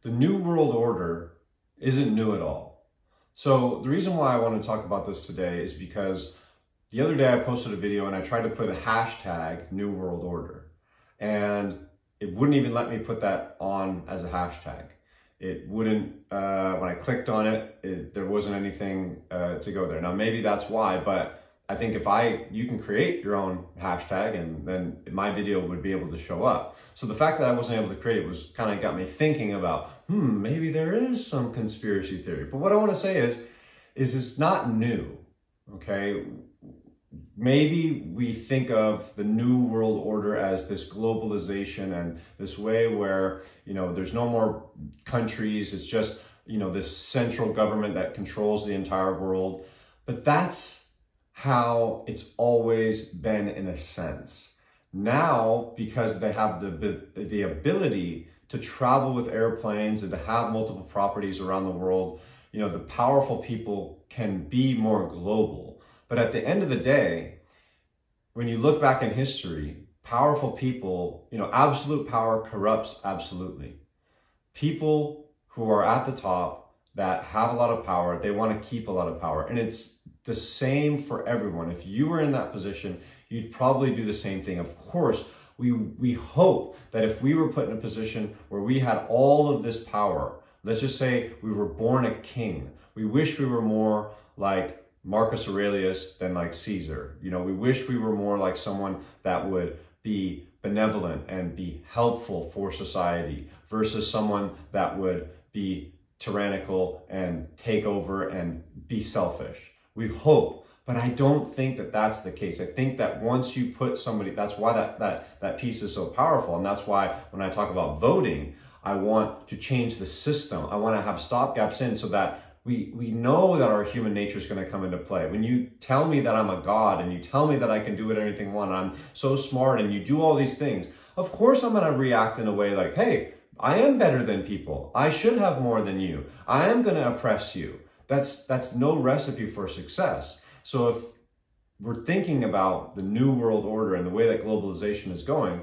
the New World Order isn't new at all. So the reason why I want to talk about this today is because the other day I posted a video and I tried to put a hashtag New World Order, and it wouldn't even let me put that on as a hashtag. It wouldn't, when I clicked on it, there wasn't anything to go there. Now maybe that's why, but I think you can create your own hashtag and then my video would be able to show up. So the fact that I wasn't able to create it was kind of got me thinking about, maybe there is some conspiracy theory. But what I want to say is it's not new, okay? Maybe we think of the New World Order as this globalization and this way where, there's no more countries. It's just, this central government that controls the entire world. But that's how it's always been in a sense. Now, because they have the ability to travel with airplanes and to have multiple properties around the world, the powerful people can be more global. But at the end of the day, when you look back in history, powerful people, absolute power corrupts absolutely. People who are at the top that have a lot of power, they want to keep a lot of power. And it's the same for everyone. If you were in that position, you'd probably do the same thing. Of course, we hope that if we were put in a position where we had all of this power, let's just say we were born a king, we wish we were more like Marcus Aurelius than like Caesar. We wish we were more like someone that would be benevolent and be helpful for society versus someone that would be tyrannical and take over and be selfish. We hope, but I don't think that that's the case. I think that once you put somebody, that's why that piece is so powerful. And that's why when I talk about voting, I want to change the system. I want to have stopgaps in so that we know that our human nature is going to come into play. When you tell me that I'm a god and you tell me that I can do anything I want, and I'm so smart and you do all these things, of course I'm going to react in a way like, hey, I am better than people. I should have more than you. I am going to oppress you. That's no recipe for success. So if we're thinking about the New World Order and the way that globalization is going,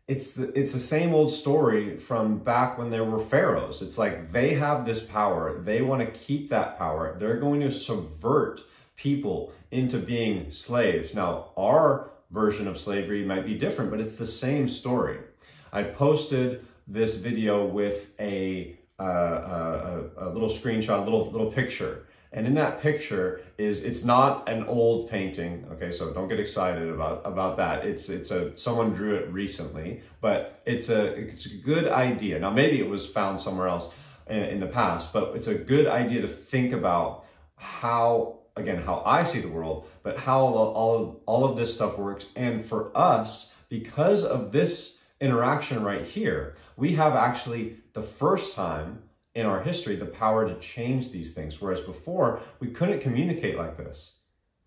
it's the same old story from back when there were pharaohs. It's like they have this power. They want to keep that power. They're going to subvert people into being slaves. Now, our version of slavery might be different, but it's the same story. I posted this video with a little screenshot, a little picture. And in that picture it's not an old painting, okay? So don't get excited about that. Someone drew it recently, but it's a good idea. Now maybe it was found somewhere else in the past, but it's a good idea to think about how I see the world, but how all of this stuff works. And for us, because of this interaction right here, we have actually the first time in our history the power to change these things. Whereas before, we couldn't communicate like this.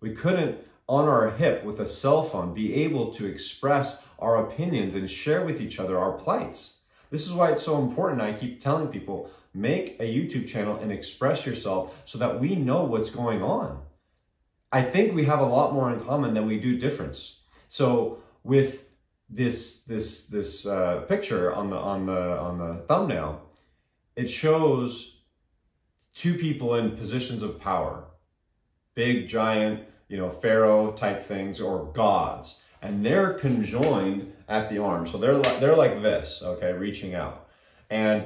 We couldn't, on our hip with a cell phone, be able to express our opinions and share with each other our plights. This is why it's so important. I keep telling people, make a YouTube channel and express yourself so that we know what's going on. I think we have a lot more in common than we do difference. So with this picture on the thumbnail, it shows two people in positions of power, big, giant, pharaoh type things or gods, and they're conjoined at the arm. So they're like this, okay, reaching out. And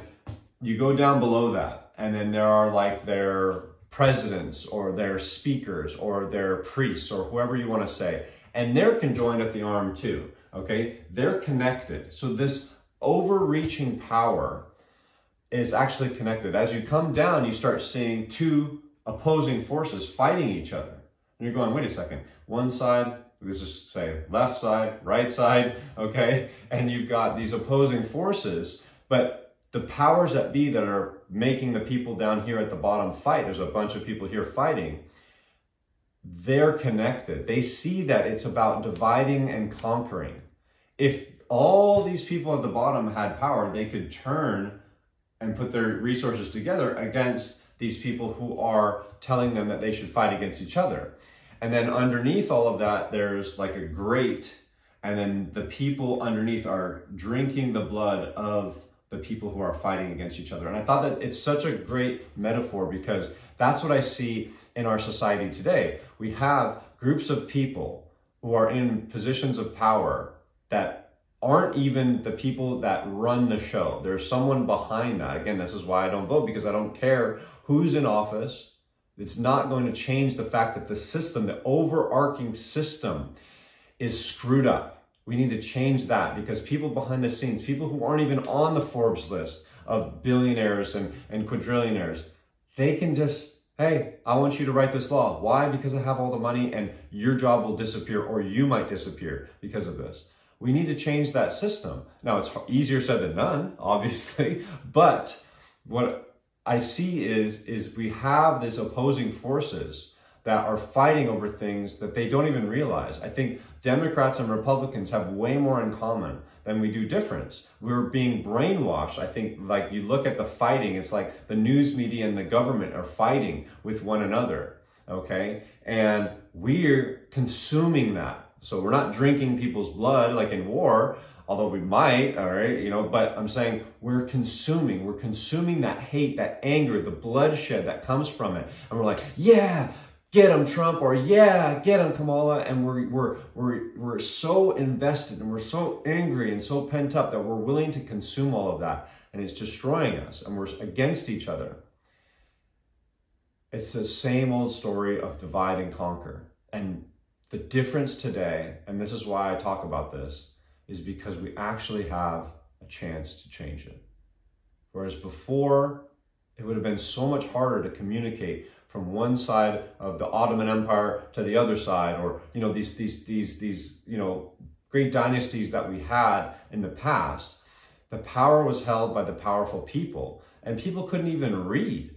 you go down below that, and then there are like their presidents or their speakers or their priests or whoever you want to say, and they're conjoined at the arm too, okay? They're connected. So this overreaching power is actually connected. As you come down, you start seeing two opposing forces fighting each other. And you're going, wait a second, one side, let's just say left side, right side, okay? And you've got these opposing forces, but the powers that be that are making the people down here at the bottom fight, there's a bunch of people here fighting, they're connected. They see that it's about dividing and conquering. If all these people at the bottom had power, they could turn and put their resources together against these people who are telling them that they should fight against each other. And then underneath all of that, there's like a grate, and then the people underneath are drinking the blood of the people who are fighting against each other. And I thought that it's such a great metaphor because that's what I see in our society today. We have groups of people who are in positions of power that aren't even the people that run the show. There's someone behind that. Again, this is why I don't vote, because I don't care who's in office. It's not going to change the fact that the system, the overarching system, is screwed up. We need to change that because people behind the scenes, people who aren't even on the Forbes list of billionaires and quadrillionaires, they can just, hey, I want you to write this law. Why? Because I have all the money and your job will disappear, or you might disappear because of this. We need to change that system. Now, it's easier said than done, obviously, but what I see is we have these opposing forces that are fighting over things that they don't even realize. I think Democrats and Republicans have way more in common than we do difference. We're being brainwashed. I think, like, you look at the fighting, it's like the news media and the government are fighting with one another, okay? And we're consuming that. So we're not drinking people's blood like in war, although we might, all right, you know, but I'm saying we're consuming that hate, that anger, the bloodshed that comes from it. And we're like, yeah, get him, Trump, or yeah, get him, Kamala. And we're so invested and we're so angry and so pent up that we're willing to consume all of that. And it's destroying us and we're against each other. It's the same old story of divide and conquer. And the difference today, and this is why I talk about this, is because we actually have a chance to change it. Whereas before, it would have been so much harder to communicate from one side of the Ottoman Empire to the other side, or, you know, these you know, great dynasties that we had in the past. The power was held by the powerful people, and people couldn't even read.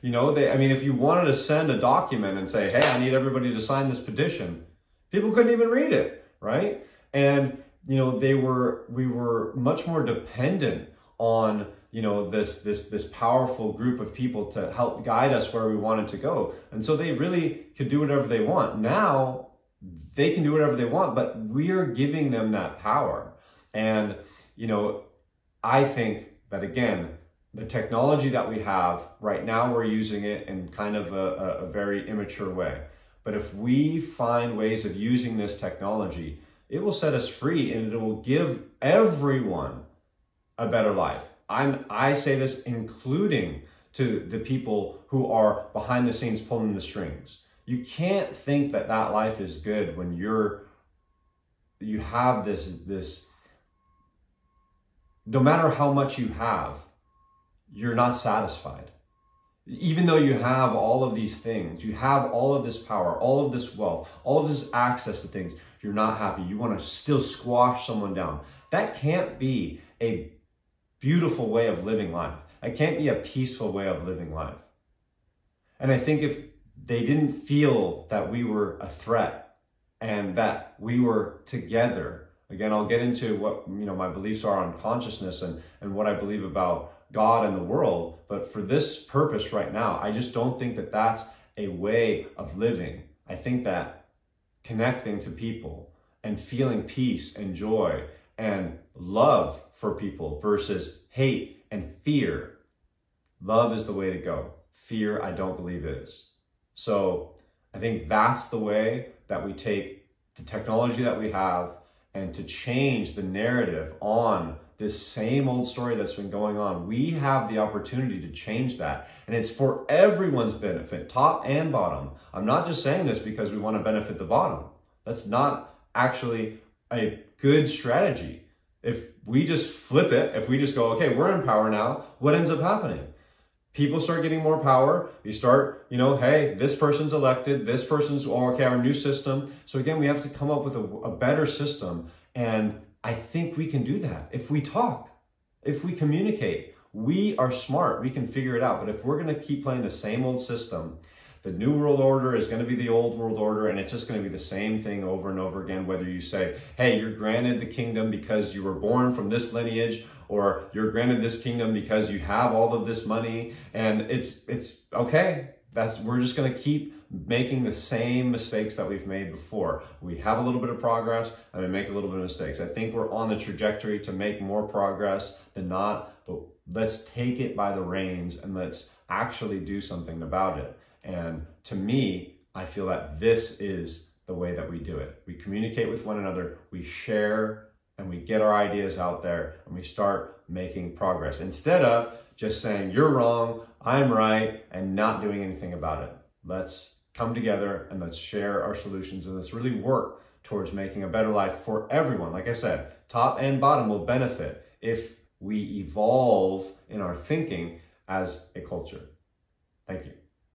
You know, I mean, if you wanted to send a document and say, hey, I need everybody to sign this petition, people couldn't even read it, right? And, you know, we were much more dependent on, you know, this powerful group of people to help guide us where we wanted to go. And so they really could do whatever they want. Now they can do whatever they want, but we're giving them that power. And, you know, I think that, again, the technology that we have right now, we're using it in kind of a very immature way. But if we find ways of using this technology, it will set us free and it will give everyone a better life. I say this including to the people who are behind the scenes pulling the strings. You can't think that that life is good when you have this, no matter how much you have, you're not satisfied. Even though you have all of these things, you have all of this power, all of this wealth, all of this access to things, you're not happy. You want to still squash someone down. That can't be a beautiful way of living life. It can't be a peaceful way of living life. And I think if they didn't feel that we were a threat and that we were together, again, I'll get into what, you know, my beliefs are on consciousness and what I believe about God and the world, but for this purpose right now, I just don't think that that's a way of living. I think that connecting to people and feeling peace and joy and love for people versus hate and fear, love is the way to go. Fear, I don't believe is. So I think that's the way that we take the technology that we have and to change the narrative on this same old story that's been going on. We have the opportunity to change that. And it's for everyone's benefit, top and bottom. I'm not just saying this because we want to benefit the bottom. That's not actually a good strategy. If we just flip it, if we just go, okay, we're in power now, what ends up happening? People start getting more power. You start, you know, hey, this person's elected, this person's, oh, okay, our new system. So again, we have to come up with a better system. And I think we can do that if we talk, if we communicate. We are smart, we can figure it out. But if we're going to keep playing the same old system, the new world order is going to be the old world order, and it's just going to be the same thing over and over again, whether you say, hey, you're granted the kingdom because you were born from this lineage, or you're granted this kingdom because you have all of this money, and it's okay. We're just going to keep making the same mistakes that we've made before. We have a little bit of progress and we make a little bit of mistakes. I think we're on the trajectory to make more progress than not, but let's take it by the reins and let's actually do something about it. And to me, I feel that this is the way that we do it. We communicate with one another, we share, and we get our ideas out there, and we start making progress instead of just saying, you're wrong, I'm right, and not doing anything about it. Let's come together and let's share our solutions, and let's really work towards making a better life for everyone. Like I said, top and bottom will benefit if we evolve in our thinking as a culture. Thank you.